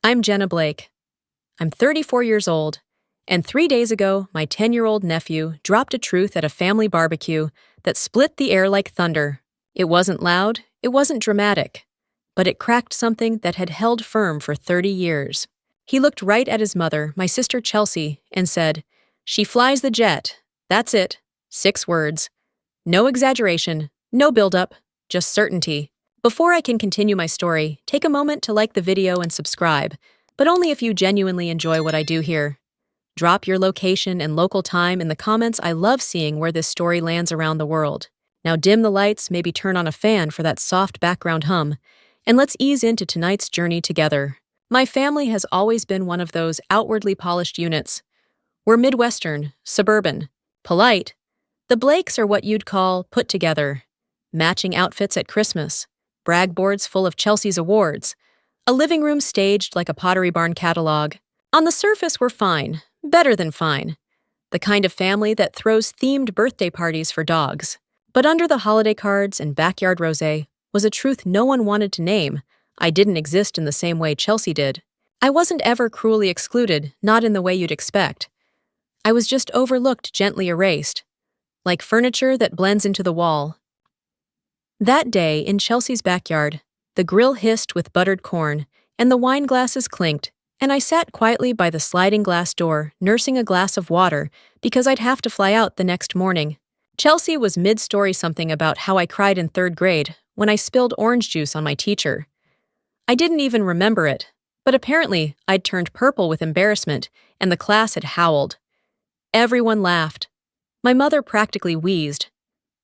I'm Jenna Blake. I'm 34 years old, and 3 days ago, my 10-year-old nephew dropped a truth at a family barbecue that split the air like thunder. It wasn't loud, it wasn't dramatic, but it cracked something that had held firm for 30 years. He looked right at his mother, my sister Chelsea, and said, "She flies the jet." That's it. 6 words. No exaggeration, no build-up, just certainty. Before I can continue my story, take a moment to like the video and subscribe, but only if you genuinely enjoy what I do here. Drop your location and local time in the comments. I love seeing where this story lands around the world. Now dim the lights, maybe turn on a fan for that soft background hum, and let's ease into tonight's journey together. My family has always been one of those outwardly polished units. We're Midwestern, suburban, polite. The Blakes are what you'd call put together. Matching outfits at Christmas, brag boards full of Chelsea's awards, a living room staged like a Pottery Barn catalog. On the surface, we're fine, better than fine. The kind of family that throws themed birthday parties for dogs. But under the holiday cards and backyard rosé was a truth no one wanted to name. I didn't exist in the same way Chelsea did. I wasn't ever cruelly excluded, not in the way you'd expect. I was just overlooked, gently erased, like furniture that blends into the wall. That day, in Chelsea's backyard, the grill hissed with buttered corn, and the wine glasses clinked, and I sat quietly by the sliding glass door, nursing a glass of water, because I'd have to fly out the next morning. Chelsea was mid-story something about how I cried in 3rd grade when I spilled orange juice on my teacher. I didn't even remember it, but apparently I'd turned purple with embarrassment, and the class had howled. Everyone laughed. My mother practically wheezed.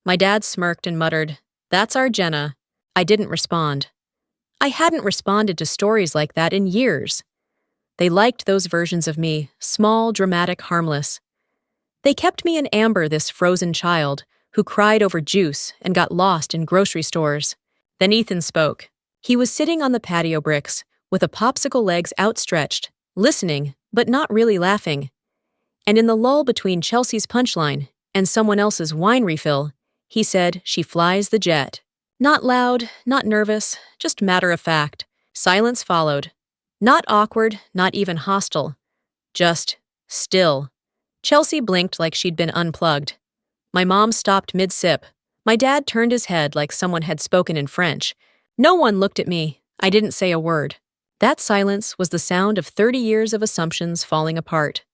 My dad smirked and muttered, "That's our Jenna." I didn't respond. I hadn't responded to stories like that in years. They liked those versions of me, small, dramatic, harmless. They kept me in amber, this frozen child who cried over juice and got lost in grocery stores. Then Ethan spoke. He was sitting on the patio bricks, with a popsicle legs outstretched, listening, but not really laughing. And in the lull between Chelsea's punchline and someone else's wine refill, he said, "She flies the jet." Not loud, not nervous, just matter of fact. Silence followed. Not awkward, not even hostile. Just still. Chelsea blinked like she'd been unplugged. My mom stopped mid-sip. My dad turned his head like someone had spoken in French. No one looked at me. I didn't say a word. That silence was the sound of 30 years of assumptions falling apart.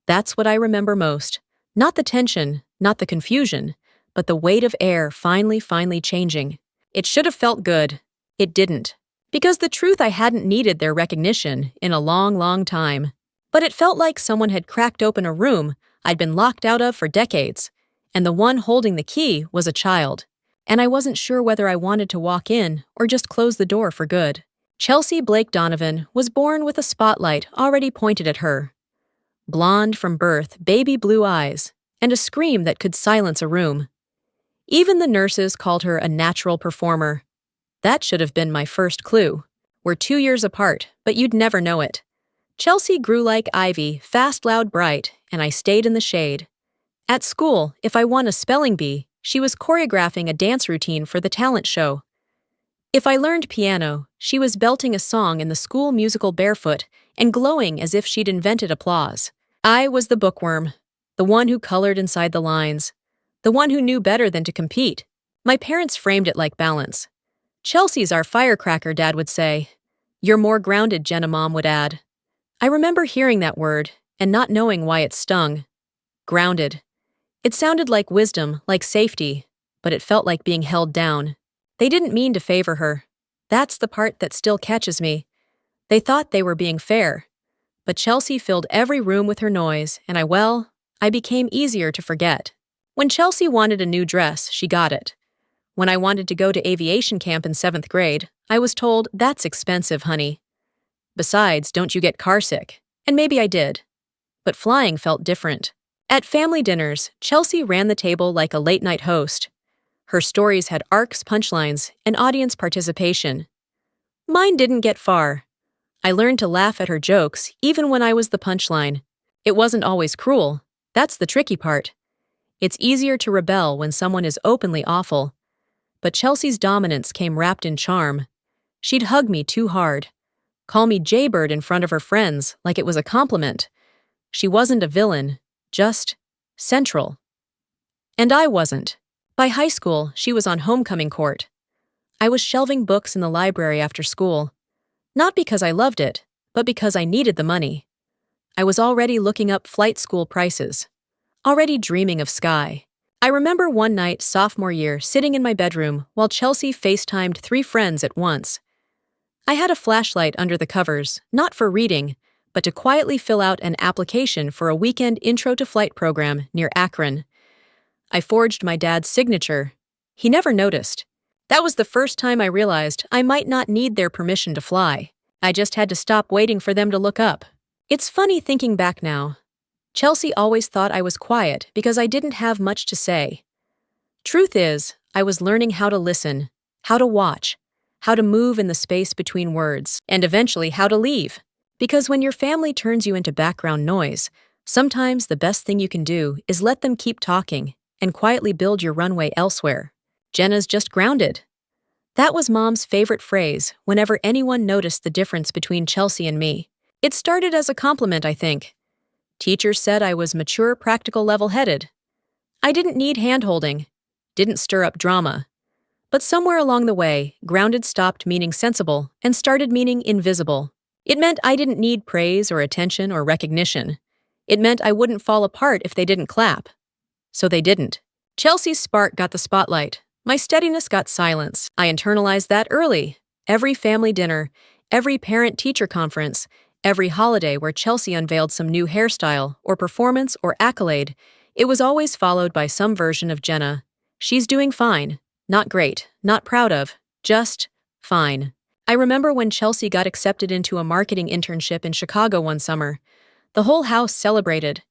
That's what I remember most. Not the tension, not the confusion, but the weight of air finally changing. It should have felt good. It didn't. Because the truth, I hadn't needed their recognition in a long time. But it felt like someone had cracked open a room I'd been locked out of for decades, and the one holding the key was a child. And I wasn't sure whether I wanted to walk in or just close the door for good. Chelsea Blake Donovan was born with a spotlight already pointed at her. Blonde from birth, baby blue eyes, and a scream that could silence a room. Even the nurses called her a natural performer. That should have been my first clue. We're 2 years apart, but you'd never know it. Chelsea grew like ivy, fast, loud, bright, and I stayed in the shade. At school, if I won a spelling bee, she was choreographing a dance routine for the talent show. If I learned piano, she was belting a song in the school musical barefoot and glowing as if she'd invented applause. I was the bookworm, the one who colored inside the lines, the one who knew better than to compete. My parents framed it like balance. "Chelsea's our firecracker," Dad would say. "You're more grounded," Jenna, Mom would add. I remember hearing that word and not knowing why it stung. Grounded. It sounded like wisdom, like safety, but it felt like being held down. They didn't mean to favor her. That's the part that still catches me. They thought they were being fair. But Chelsea filled every room with her noise, and I became easier to forget. When Chelsea wanted a new dress, she got it. When I wanted to go to aviation camp in 7th grade, I was told, "That's expensive, honey. Besides, don't you get carsick?" And maybe I did. But flying felt different. At family dinners, Chelsea ran the table like a late-night host. Her stories had arcs, punchlines, and audience participation. Mine didn't get far. I learned to laugh at her jokes even when I was the punchline. It wasn't always cruel. That's the tricky part. It's easier to rebel when someone is openly awful. But Chelsea's dominance came wrapped in charm. She'd hug me too hard. call me Jaybird in front of her friends like it was a compliment. She wasn't a villain, just central. And I wasn't. By high school, she was on homecoming court. I was shelving books in the library after school. Not because I loved it, but because I needed the money. I was already looking up flight school prices. Already dreaming of Sky. I remember one night sophomore year sitting in my bedroom while Chelsea FaceTimed 3 friends at once. I had a flashlight under the covers, not for reading, but to quietly fill out an application for a weekend intro to flight program near Akron. I forged my dad's signature. He never noticed. That was the first time I realized I might not need their permission to fly. I just had to stop waiting for them to look up. It's funny thinking back now. Chelsea always thought I was quiet because I didn't have much to say. Truth is, I was learning how to listen, how to watch, how to move in the space between words, and eventually how to leave. Because when your family turns you into background noise, sometimes the best thing you can do is let them keep talking and quietly build your runway elsewhere. Jenna's just grounded. That was Mom's favorite phrase whenever anyone noticed the difference between Chelsea and me. It started as a compliment, I think. Teachers said I was mature, practical, level-headed. I didn't need hand-holding, didn't stir up drama. But somewhere along the way, grounded stopped meaning sensible and started meaning invisible. It meant I didn't need praise or attention or recognition. It meant I wouldn't fall apart if they didn't clap. So they didn't. Chelsea's spark got the spotlight. My steadiness got silence. I internalized that early. Every family dinner, every parent-teacher conference, every holiday where Chelsea unveiled some new hairstyle or performance or accolade, it was always followed by some version of Jenna. She's doing fine. Not great, not proud of, just fine. I remember when Chelsea got accepted into a marketing internship in Chicago one summer. The whole house celebrated.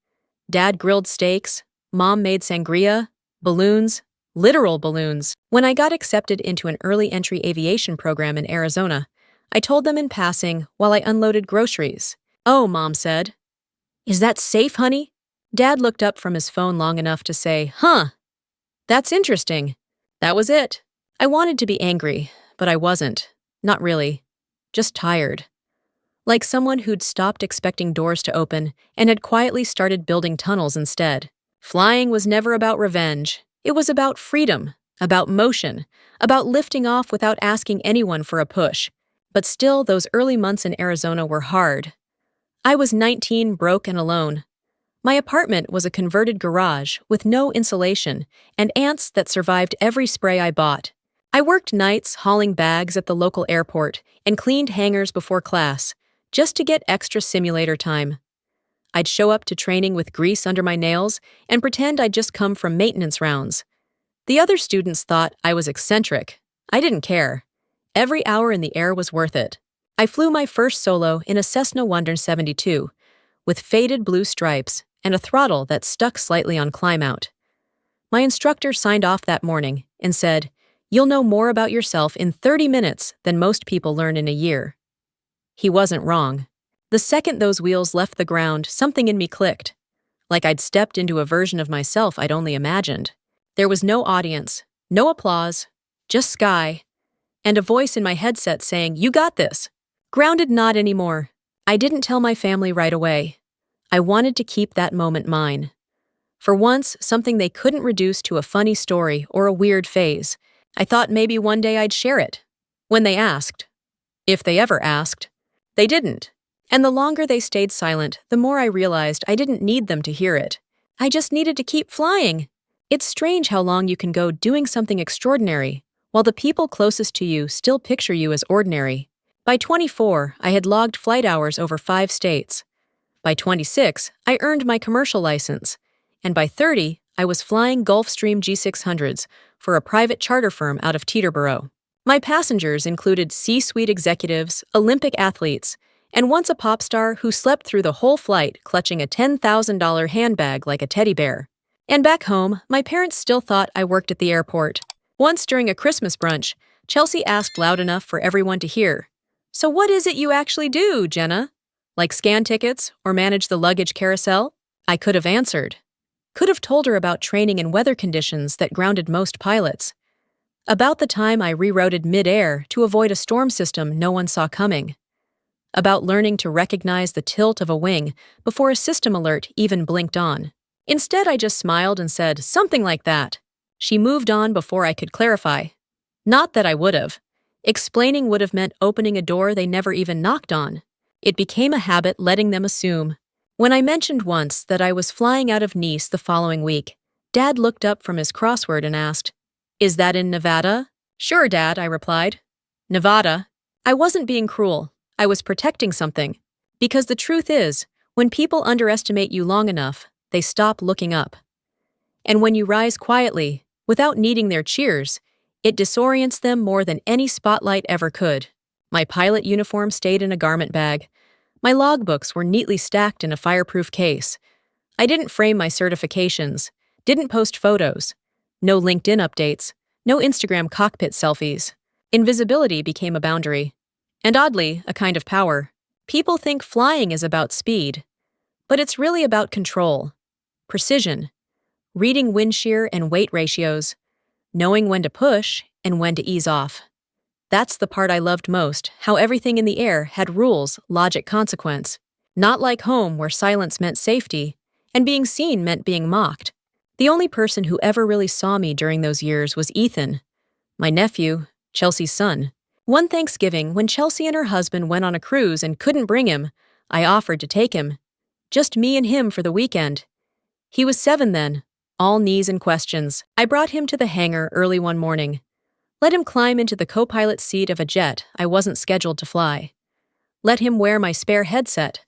Dad grilled steaks, Mom made sangria, balloons, literal balloons. When I got accepted into an early entry aviation program in Arizona, I told them in passing while I unloaded groceries. "Oh," Mom said. "Is that safe, honey?" Dad looked up from his phone long enough to say, "Huh, that's interesting." That was it. I wanted to be angry, but I wasn't. Not really. Just tired. Like someone who'd stopped expecting doors to open and had quietly started building tunnels instead. Flying was never about revenge. It was about freedom, about motion, about lifting off without asking anyone for a push. But still, those early months in Arizona were hard. I was 19, broke and alone. My apartment was a converted garage with no insulation and ants that survived every spray I bought. I worked nights hauling bags at the local airport and cleaned hangars before class, just to get extra simulator time. I'd show up to training with grease under my nails and pretend I'd just come from maintenance rounds. The other students thought I was eccentric. I didn't care. Every hour in the air was worth it. I flew my first solo in a Cessna 172 with faded blue stripes and a throttle that stuck slightly on climb-out. My instructor signed off that morning and said, "You'll know more about yourself in 30 minutes than most people learn in a year." He wasn't wrong. The second those wheels left the ground, something in me clicked, like I'd stepped into a version of myself I'd only imagined. There was no audience, no applause, just sky, and a voice in my headset saying, "You got this." Grounded, not anymore. I didn't tell my family right away. I wanted to keep that moment mine. For once, something they couldn't reduce to a funny story or a weird phase. I thought maybe one day I'd share it. When they asked. If they ever asked. They didn't. And the longer they stayed silent, the more I realized I didn't need them to hear it. I just needed to keep flying. It's strange how long you can go doing something extraordinary, while the people closest to you still picture you as ordinary. By 24, I had logged flight hours over 5 states. By 26, I earned my commercial license. And by 30, I was flying Gulfstream G600s for a private charter firm out of Teterboro. My passengers included C-suite executives, Olympic athletes, and once a pop star who slept through the whole flight clutching a $10,000 handbag like a teddy bear. And back home, my parents still thought I worked at the airport. Once during a Christmas brunch, Chelsea asked loud enough for everyone to hear, "So what is it you actually do, Jenna? Like scan tickets or manage the luggage carousel?" I could have answered. Could have told her about training in weather conditions that grounded most pilots. About the time I rerouted mid-air to avoid a storm system no one saw coming. about learning to recognize the tilt of a wing before a system alert even blinked on. Instead, I just smiled and said, "Something like that." She moved on before I could clarify. Not that I would have. Explaining would have meant opening a door they never even knocked on. It became a habit letting them assume. When I mentioned once that I was flying out of Nice the following week, Dad looked up from his crossword and asked, "Is that in Nevada?" "Sure, Dad," I replied. "Nevada." I wasn't being cruel. I was protecting something. Because the truth is, when people underestimate you long enough, they stop looking up. And when you rise quietly, without needing their cheers, it disorients them more than any spotlight ever could. My pilot uniform stayed in a garment bag. My logbooks were neatly stacked in a fireproof case. I didn't frame my certifications, didn't post photos. No LinkedIn updates, no Instagram cockpit selfies. Invisibility became a boundary. And oddly, a kind of power. People think flying is about speed, but it's really about control, precision, reading wind shear and weight ratios, knowing when to push and when to ease off. That's the part I loved most, how everything in the air had rules, logic, consequence. Not like home where silence meant safety, and being seen meant being mocked. The only person who ever really saw me during those years was Ethan, my nephew, Chelsea's son. One Thanksgiving, when Chelsea and her husband went on a cruise and couldn't bring him, I offered to take him. Just me and him for the weekend. He was 7 then, all knees and questions. I brought him to the hangar early one morning. Let him climb into the co-pilot seat of a jet I wasn't scheduled to fly. Let him wear my spare headset.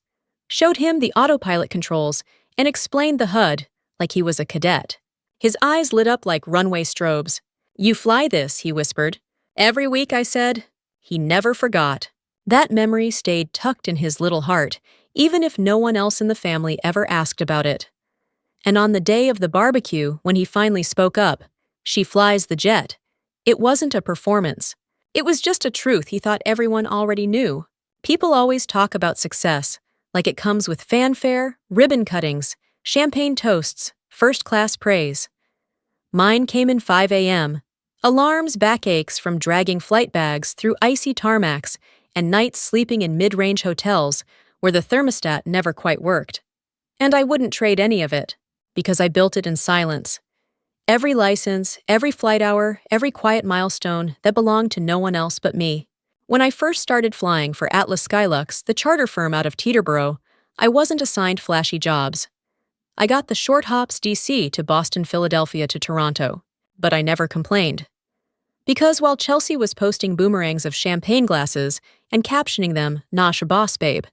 Showed him the autopilot controls and explained the HUD like he was a cadet. His eyes lit up like runway strobes. "You fly this," he whispered. "Every week," I said. He never forgot. That memory stayed tucked in his little heart, even if no one else in the family ever asked about it. And on the day of the barbecue, when he finally spoke up, "She flies the jet," it wasn't a performance. It was just a truth he thought everyone already knew. People always talk about success, like it comes with fanfare, ribbon cuttings, champagne toasts, first-class praise. Mine came in 5 a.m., alarms, backaches from dragging flight bags through icy tarmacs, and nights sleeping in mid-range hotels where the thermostat never quite worked. And I wouldn't trade any of it, because I built it in silence. Every license, every flight hour, every quiet milestone that belonged to no one else but me. When I first started flying for Atlas Skylux, the charter firm out of Teterboro, I wasn't assigned flashy jobs. I got the short hops DC to Boston, Philadelphia to Toronto, but I never complained. Because while Chelsea was posting boomerangs of champagne glasses and captioning them, "Nosh boss babe,"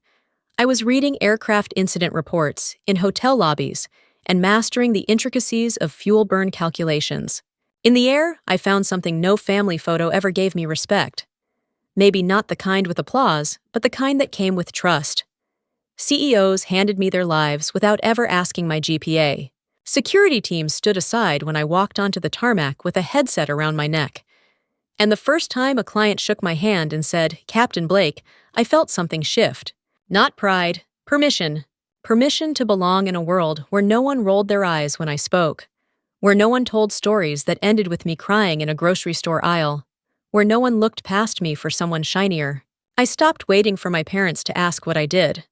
I was reading aircraft incident reports in hotel lobbies and mastering the intricacies of fuel burn calculations. In the air, I found something no family photo ever gave me: respect. Maybe not the kind with applause, but the kind that came with trust. CEOs handed me their lives without ever asking my GPA. Security teams stood aside when I walked onto the tarmac with a headset around my neck. And the first time a client shook my hand and said, "Captain Blake," I felt something shift. Not pride, permission. Permission to belong in a world where no one rolled their eyes when I spoke. Where no one told stories that ended with me crying in a grocery store aisle. Where no one looked past me for someone shinier. I stopped waiting for my parents to ask what I did.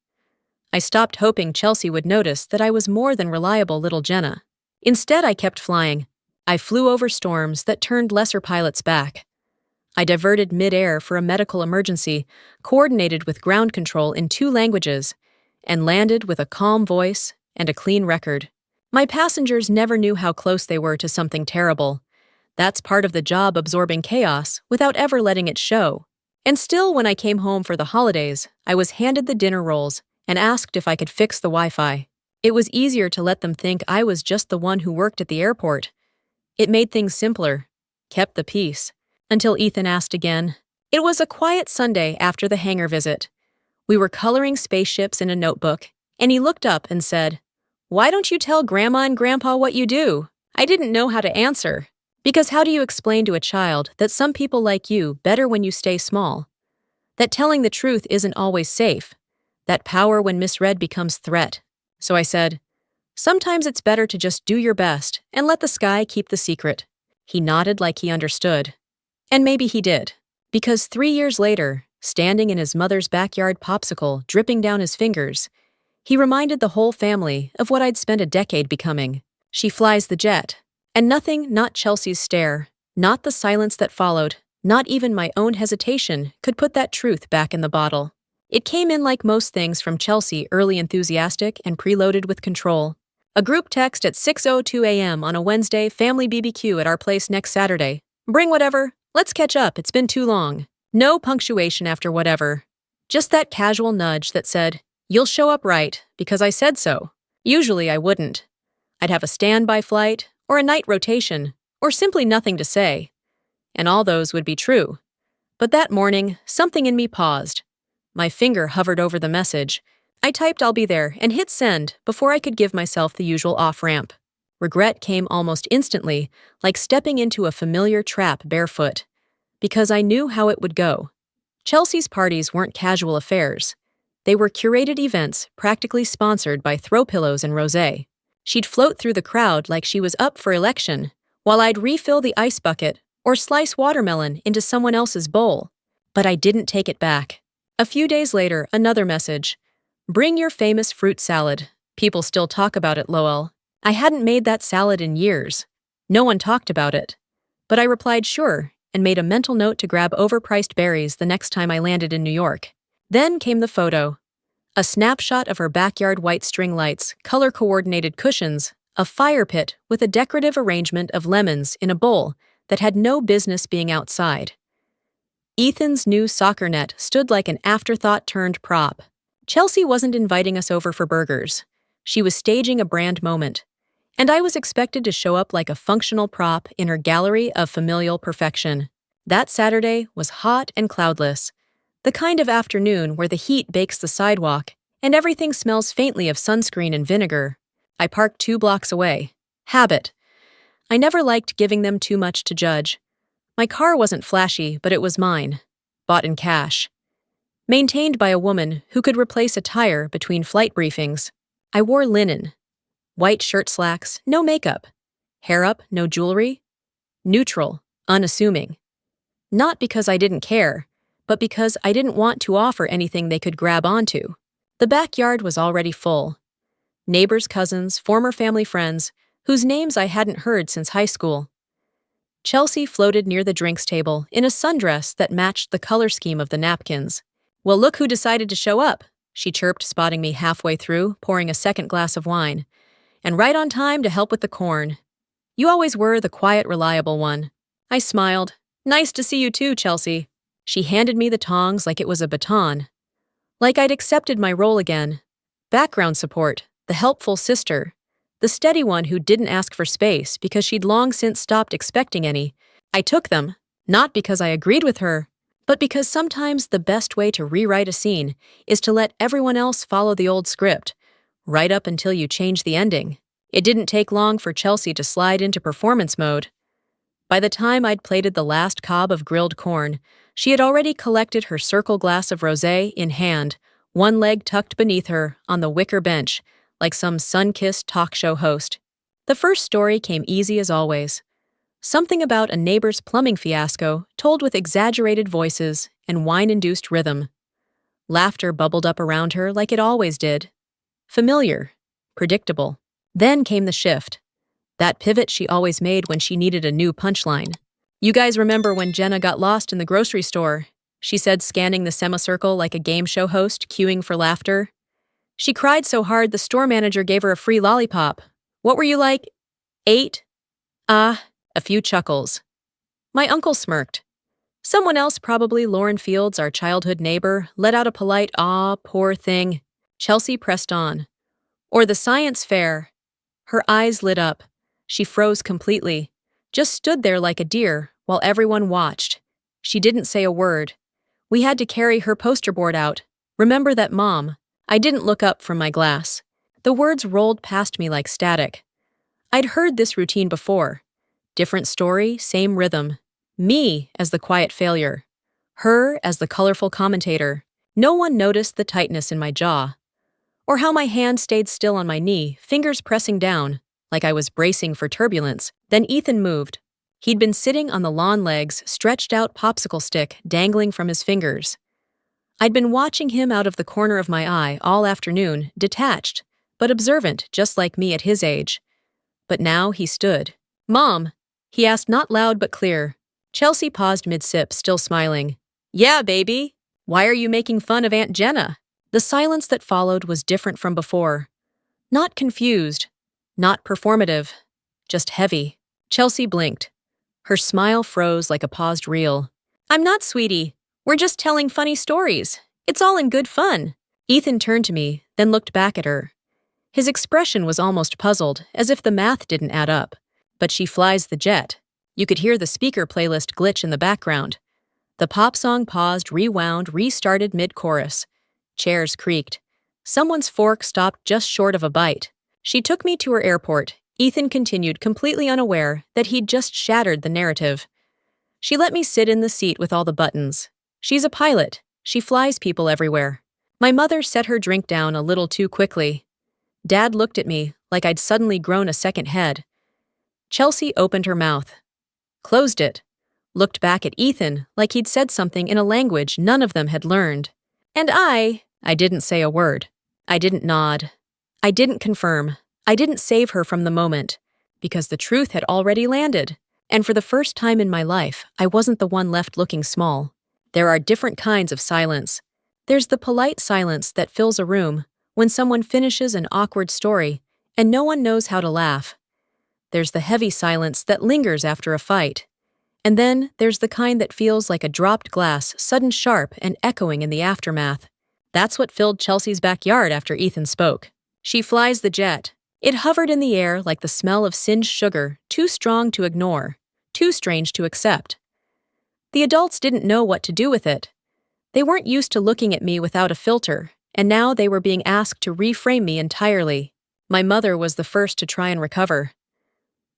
I stopped hoping Chelsea would notice that I was more than reliable little Jenna. Instead, I kept flying. I flew over storms that turned lesser pilots back. I diverted mid-air for a medical emergency, coordinated with ground control in 2 languages, and landed with a calm voice and a clean record. My passengers never knew how close they were to something terrible. That's part of the job, absorbing chaos without ever letting it show. And still, when I came home for the holidays, I was handed the dinner rolls and asked if I could fix the Wi-Fi. It was easier to let them think I was just the one who worked at the airport. It made things simpler, kept the peace. Until Ethan asked again. It was a quiet Sunday after the hangar visit. We were coloring spaceships in a notebook, and he looked up and said, "Why don't you tell Grandma and Grandpa what you do?" I didn't know how to answer. Because how do you explain to a child that some people like you better when you stay small? That telling the truth isn't always safe. That power when misread becomes threat. So I said, "Sometimes it's better to just do your best and let the sky keep the secret." He nodded like he understood. And maybe he did, because 3 years later, standing in his mother's backyard popsicle dripping down his fingers. He reminded the whole family of what I'd spent a decade becoming. She flies the jet. And nothing, not Chelsea's stare, not the silence that followed, not even my own hesitation, could put that truth back in the bottle. It came in like most things from Chelsea, early enthusiastic and preloaded with control. A group text at 6:02 a.m. on a Wednesday, family BBQ at our place next Saturday. Bring whatever. Let's catch up, it's been too long. No punctuation after whatever. Just that casual nudge that said, you'll show up right, because I said so. Usually I wouldn't. I'd have a standby flight, or a night rotation, or simply nothing to say. And all those would be true. But that morning, something in me paused. My finger hovered over the message. I typed I'll be there and hit send before I could give myself the usual off-ramp. Regret came almost instantly, like stepping into a familiar trap barefoot. Because I knew how it would go. Chelsea's parties weren't casual affairs. They were curated events practically sponsored by throw pillows and rosé. She'd float through the crowd like she was up for election, while I'd refill the ice bucket or slice watermelon into someone else's bowl. But I didn't take it back. A few days later, another message. Bring your famous fruit salad. People still talk about it, lol. I hadn't made that salad in years. No one talked about it. But I replied sure, and made a mental note to grab overpriced berries the next time I landed in New York. Then came the photo. A snapshot of her backyard white string lights, color-coordinated cushions, a fire pit with a decorative arrangement of lemons in a bowl that had no business being outside. Ethan's new soccer net stood like an afterthought turned prop. Chelsea wasn't inviting us over for burgers. She was staging a brand moment. And I was expected to show up like a functional prop in her gallery of familial perfection. That Saturday was hot and cloudless. The kind of afternoon where the heat bakes the sidewalk and everything smells faintly of sunscreen and vinegar. I parked 2 blocks away. Habit. I never liked giving them too much to judge. My car wasn't flashy, but it was mine. Bought in cash. Maintained by a woman who could replace a tire between flight briefings. I wore linen. White shirt slacks, no makeup. Hair up, no jewelry. Neutral, unassuming. Not because I didn't care, but because I didn't want to offer anything they could grab onto. The backyard was already full. Neighbors, cousins, former family friends, whose names I hadn't heard since high school. Chelsea floated near the drinks table in a sundress that matched the color scheme of the napkins. Well, look who decided to show up, she chirped, spotting me halfway through, pouring a second glass of wine. And right on time to help with the corn. You always were the quiet, reliable one. I smiled. Nice to see you too, Chelsea. She handed me the tongs like it was a baton. Like I'd accepted my role again. Background support, the helpful sister. The steady one who didn't ask for space because she'd long since stopped expecting any. I took them, not because I agreed with her, but because sometimes the best way to rewrite a scene is to let everyone else follow the old script, right up until you change the ending. It didn't take long for Chelsea to slide into performance mode. By the time I'd plated the last cob of grilled corn, she had already collected her circle glass of rosé in hand, one leg tucked beneath her on the wicker bench, like some sun-kissed talk show host. The first story came easy as always. Something about a neighbor's plumbing fiasco told with exaggerated voices and wine-induced rhythm. Laughter bubbled up around her like it always did. Familiar. Predictable. Then came the shift. That pivot she always made when she needed a new punchline. You guys remember when Jenna got lost in the grocery store? She said, scanning the semicircle like a game show host, cueing for laughter. She cried so hard the store manager gave her a free lollipop. What were you like? 8? Ah, a few chuckles. My uncle smirked. Someone else, probably Lauren Fields, our childhood neighbor, let out a polite, "Ah, poor thing." Chelsea pressed on. Or the science fair. Her eyes lit up. She froze completely, just stood there like a deer while everyone watched. She didn't say a word. We had to carry her poster board out. Remember that, Mom. I didn't look up from my glass. The words rolled past me like static. I'd heard this routine before. Different story, same rhythm. Me as the quiet failure. Her as the colorful commentator. No one noticed the tightness in my jaw. Or how my hand stayed still on my knee, fingers pressing down, like I was bracing for turbulence. Then Ethan moved. He'd been sitting on the lawn legs, stretched out popsicle stick dangling from his fingers. I'd been watching him out of the corner of my eye all afternoon, detached, but observant, just like me at his age. But now he stood. "Mom," he asked, not loud but clear. Chelsea paused mid-sip, still smiling. "Yeah, baby. Why are you making fun of Aunt Jenna?" The silence that followed was different from before. Not confused, not performative, just heavy. Chelsea blinked. Her smile froze like a paused reel. "I'm not, sweetie. We're just telling funny stories. It's all in good fun." Ethan turned to me, then looked back at her. His expression was almost puzzled, as if the math didn't add up. But she flies the jet. You could hear the speaker playlist glitch in the background. The pop song paused, rewound, restarted mid-chorus. Chairs creaked. Someone's fork stopped just short of a bite. She took me to her airport. Ethan continued, completely unaware that he'd just shattered the narrative. She let me sit in the seat with all the buttons. She's a pilot. She flies people everywhere. My mother set her drink down a little too quickly. Dad looked at me like I'd suddenly grown a second head. Chelsea opened her mouth, closed it, looked back at Ethan like he'd said something in a language none of them had learned. And I didn't say a word. I didn't nod. I didn't confirm. I didn't save her from the moment, because the truth had already landed. And for the first time in my life, I wasn't the one left looking small. There are different kinds of silence. There's the polite silence that fills a room when someone finishes an awkward story and no one knows how to laugh. There's the heavy silence that lingers after a fight. And then there's the kind that feels like a dropped glass, sudden sharp and echoing in the aftermath. That's what filled Chelsea's backyard after Ethan spoke. She flies the jet. It hovered in the air like the smell of singed sugar, too strong to ignore, too strange to accept. The adults didn't know what to do with it. They weren't used to looking at me without a filter, and now they were being asked to reframe me entirely. My mother was the first to try and recover.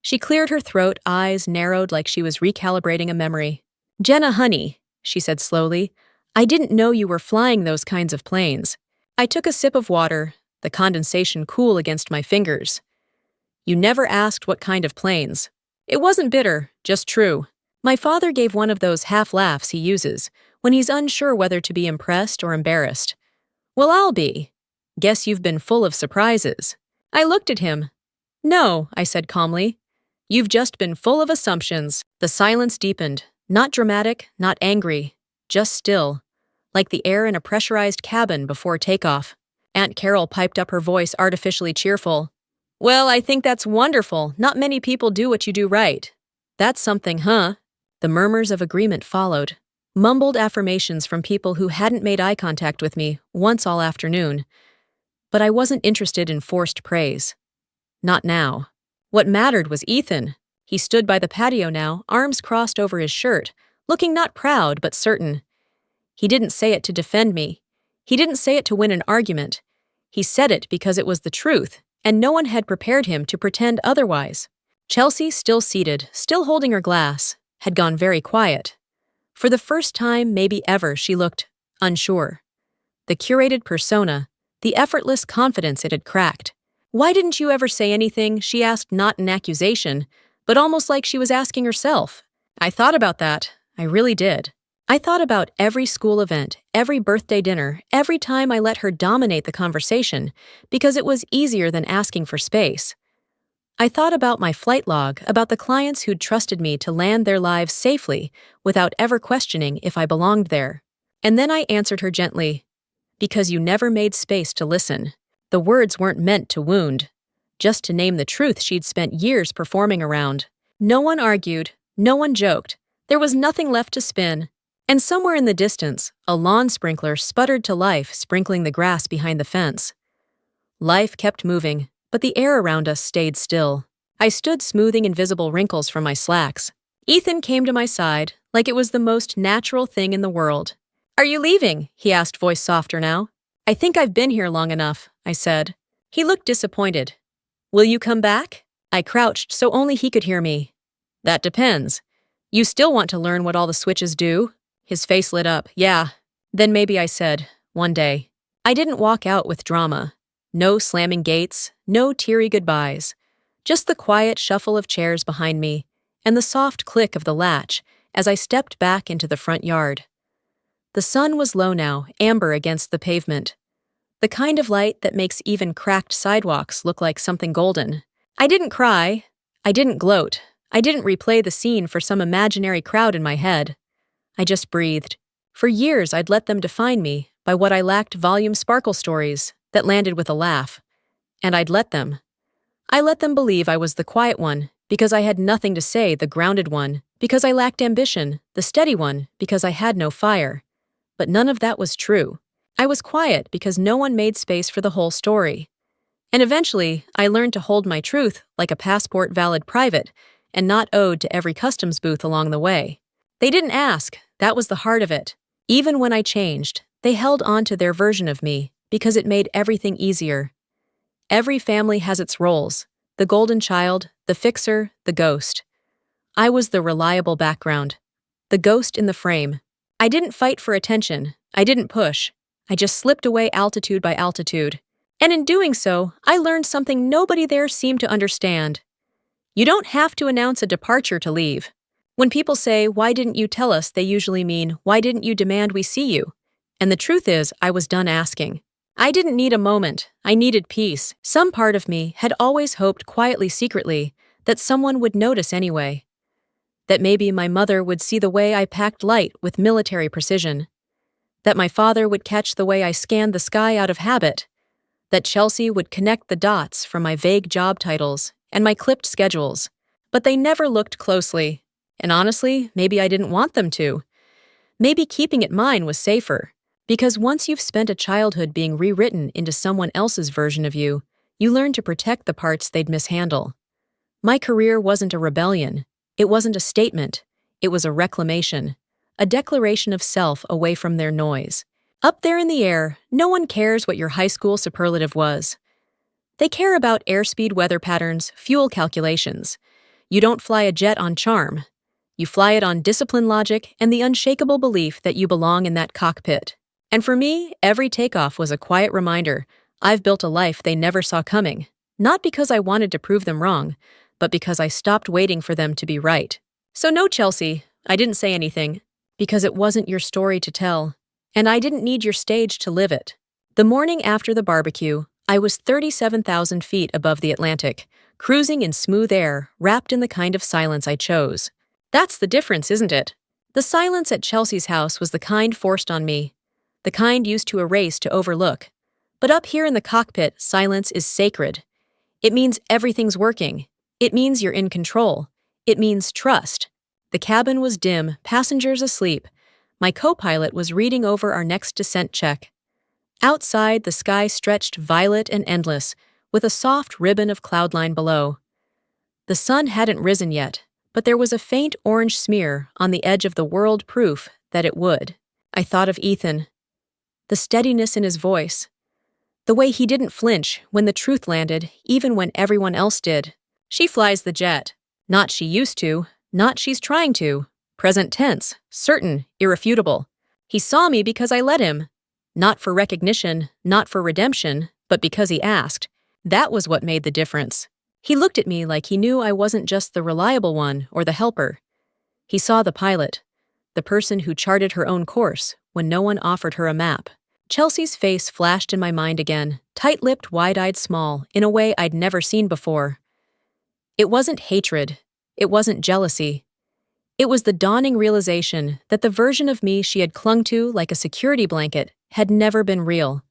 She cleared her throat, eyes narrowed like she was recalibrating a memory. "Jenna, honey," she said slowly, "I didn't know you were flying those kinds of planes." I took a sip of water, the condensation cool against my fingers. "You never asked what kind of planes." It wasn't bitter, just true. My father gave one of those half laughs he uses when he's unsure whether to be impressed or embarrassed. "Well, I'll be. Guess you've been full of surprises." I looked at him. "No," I said calmly. "You've just been full of assumptions." The silence deepened, not dramatic, not angry, just still, like the air in a pressurized cabin before takeoff. Aunt Carol piped up her voice, artificially cheerful. "Well, I think that's wonderful. Not many people do what you do right." "That's something, huh?" The murmurs of agreement followed, mumbled affirmations from people who hadn't made eye contact with me once all afternoon. But I wasn't interested in forced praise. Not now. What mattered was Ethan. He stood by the patio now, arms crossed over his shirt, looking not proud but certain. He didn't say it to defend me. He didn't say it to win an argument. He said it because it was the truth, and no one had prepared him to pretend otherwise. Chelsea, still seated, still holding her glass, had gone very quiet. For the first time, maybe ever, she looked unsure. The curated persona, the effortless confidence it had cracked. "Why didn't you ever say anything?" she asked, not in accusation, but almost like she was asking herself. I thought about that. I really did. I thought about every school event, every birthday dinner, every time I let her dominate the conversation, because it was easier than asking for space. I thought about my flight log, about the clients who'd trusted me to land their lives safely without ever questioning if I belonged there. And then I answered her gently, "Because you never made space to listen." The words weren't meant to wound, just to name the truth she'd spent years performing around. No one argued, no one joked. There was nothing left to spin. And somewhere in the distance, a lawn sprinkler sputtered to life, sprinkling the grass behind the fence. Life kept moving, but the air around us stayed still. I stood smoothing invisible wrinkles from my slacks. Ethan came to my side, like it was the most natural thing in the world. "Are you leaving?" he asked, voice softer now. "I think I've been here long enough," I said. He looked disappointed. "Will you come back?" I crouched so only he could hear me. "That depends. You still want to learn what all the switches do?" His face lit up. "Yeah." Then maybe, I said, "one day." I didn't walk out with drama. No slamming gates, no teary goodbyes. Just the quiet shuffle of chairs behind me and the soft click of the latch as I stepped back into the front yard. The sun was low now, amber against the pavement. The kind of light that makes even cracked sidewalks look like something golden. I didn't cry. I didn't gloat. I didn't replay the scene for some imaginary crowd in my head. I just breathed. For years, I'd let them define me by what I lacked volume sparkle stories that landed with a laugh. And I'd let them. I let them believe I was the quiet one because I had nothing to say, the grounded one because I lacked ambition, the steady one because I had no fire. But none of that was true. I was quiet because no one made space for the whole story. And eventually, I learned to hold my truth like a passport-valid private and not owed to every customs booth along the way. They didn't ask, that was the heart of it. Even when I changed, they held on to their version of me because it made everything easier. Every family has its roles, the golden child, the fixer, the ghost. I was the reliable background, the ghost in the frame. I didn't fight for attention, I didn't push, I just slipped away altitude by altitude. And in doing so, I learned something nobody there seemed to understand. You don't have to announce a departure to leave. When people say, "Why didn't you tell us?" they usually mean, "Why didn't you demand we see you?" And the truth is, I was done asking. I didn't need a moment, I needed peace. Some part of me had always hoped quietly, secretly, that someone would notice anyway. That maybe my mother would see the way I packed light with military precision. That my father would catch the way I scanned the sky out of habit. That Chelsea would connect the dots from my vague job titles and my clipped schedules. But they never looked closely. And honestly, maybe I didn't want them to. Maybe keeping it mine was safer. Because once you've spent a childhood being rewritten into someone else's version of you, you learn to protect the parts they'd mishandle. My career wasn't a rebellion. It wasn't a statement. It was a reclamation. A declaration of self away from their noise. Up there in the air, no one cares what your high school superlative was. They care about airspeed, weather patterns, fuel calculations. You don't fly a jet on charm. You fly it on discipline, logic, and the unshakable belief that you belong in that cockpit. And for me, every takeoff was a quiet reminder I've built a life they never saw coming. Not because I wanted to prove them wrong, but because I stopped waiting for them to be right. So no, Chelsea, I didn't say anything, because it wasn't your story to tell. And I didn't need your stage to live it. The morning after the barbecue, I was 37,000 feet above the Atlantic, cruising in smooth air, wrapped in the kind of silence I chose. That's the difference, isn't it? The silence at Chelsea's house was the kind forced on me, the kind used to erase, to overlook. But up here in the cockpit, silence is sacred. It means everything's working. It means you're in control. It means trust. The cabin was dim, passengers asleep. My co-pilot was reading over our next descent check. Outside, the sky stretched violet and endless, with a soft ribbon of cloudline below. The sun hadn't risen yet, but there was a faint orange smear on the edge of the world, proof that it would. I thought of Ethan. The steadiness in his voice. The way he didn't flinch when the truth landed, even when everyone else did. She flies the jet. Not she used to, not she's trying to. Present tense, certain, irrefutable. He saw me because I let him. Not for recognition, not for redemption, but because he asked. That was what made the difference. He looked at me like he knew I wasn't just the reliable one or the helper. He saw the pilot, the person who charted her own course when no one offered her a map. Chelsea's face flashed in my mind again, tight-lipped, wide-eyed, small, in a way I'd never seen before. It wasn't hatred. It wasn't jealousy. It was the dawning realization that the version of me she had clung to like a security blanket had never been real.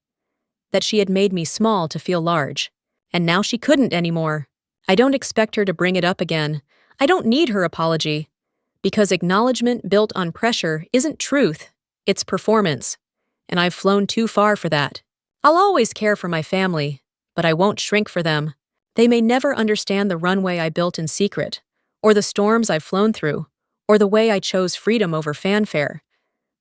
That she had made me small to feel large. And now she couldn't anymore. I don't expect her to bring it up again. I don't need her apology. Because acknowledgement built on pressure isn't truth, it's performance. And I've flown too far for that. I'll always care for my family, but I won't shrink for them. They may never understand the runway I built in secret, or the storms I've flown through, or the way I chose freedom over fanfare.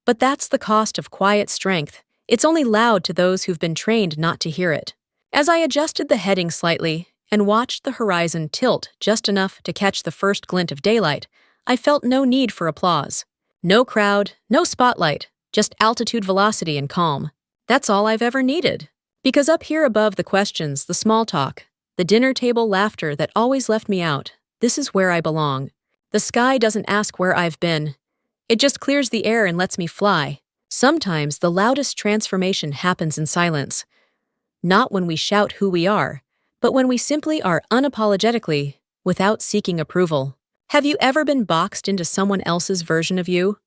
But that's the cost of quiet strength. It's only loud to those who've been trained not to hear it. As I adjusted the heading slightly and watched the horizon tilt just enough to catch the first glint of daylight, I felt no need for applause. No crowd, no spotlight, just altitude, velocity, and calm. That's all I've ever needed. Because up here above the questions, the small talk, the dinner table laughter that always left me out, this is where I belong. The sky doesn't ask where I've been. It just clears the air and lets me fly. Sometimes the loudest transformation happens in silence, not when we shout who we are, but when we simply are unapologetically, without seeking approval. Have you ever been boxed into someone else's version of you?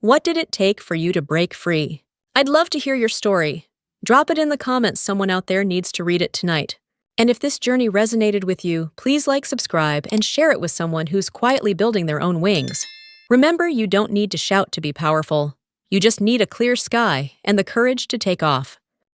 What did it take for you to break free? I'd love to hear your story. Drop it in the comments, someone out there needs to read it tonight. And if this journey resonated with you, please like, subscribe, and share it with someone who's quietly building their own wings. Remember, you don't need to shout to be powerful. You just need a clear sky and the courage to take off.